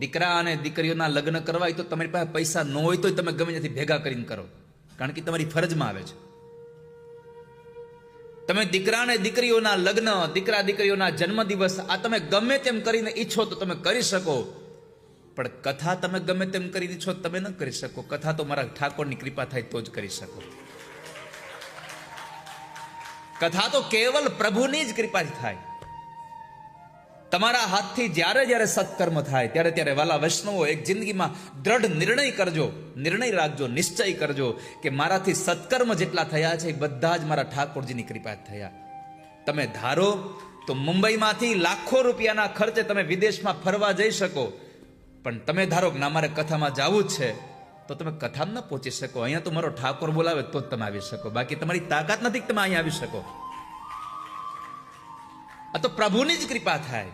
દીકરા અને દીકરીઓના લગ્ન કરવા હોય તો તમારી પાસે પૈસા ન હોય તો તમે ગમે ત્યાંથી ભેગા કરીને કરો, કારણ કે તમારી ફરજમાં આવે છે. તમે દીકરા અને દીકરીઓના લગ્ન, દીકરા દીકરીઓના જન્મદિવસ આ તમે ગમે તેમ કરીને ઈચ્છો તો તમે કરી શકો, પણ કથા તમે ગમે તેમ કરીને ઈચ્છો તમે ન કરી શકો. કથા તો મારા ઠાકોરની કૃપા થાય તો જ કરી શકો. કથા તો કેવલ પ્રભુની જ કૃપાથી થાય. તમારા હાથથી જ્યારે જ્યારે સત્કર્મ થાય ત્યારે ત્યારે વાલા વૈષ્ણવો એક જિંદગીમાં દ્રઢ નિર્ણય કરજો, નિર્ણય રાખજો, નિશ્ચય કરજો કે મારાથી સત્કર્મ જેટલા થયા છે એ બધા જ મારા ઠાકોરજીની કૃપા થયા. તમે ધારો તો મુંબઈમાંથી લાખો રૂપિયાના ખર્ચે તમે વિદેશમાં ફરવા જઈ શકો, પણ તમે ધારો કે ના મારે કથામાં જવું જ છે તો તમે કથામાં ન પહોંચી શકો. અહીંયા તો મારો ઠાકોર બોલાવે તો જ તમે આવી શકો, બાકી તમારી તાકાત નથી કે તમે અહીંયા આવી શકો. આ તો પ્રભુની જ કૃપા થાય.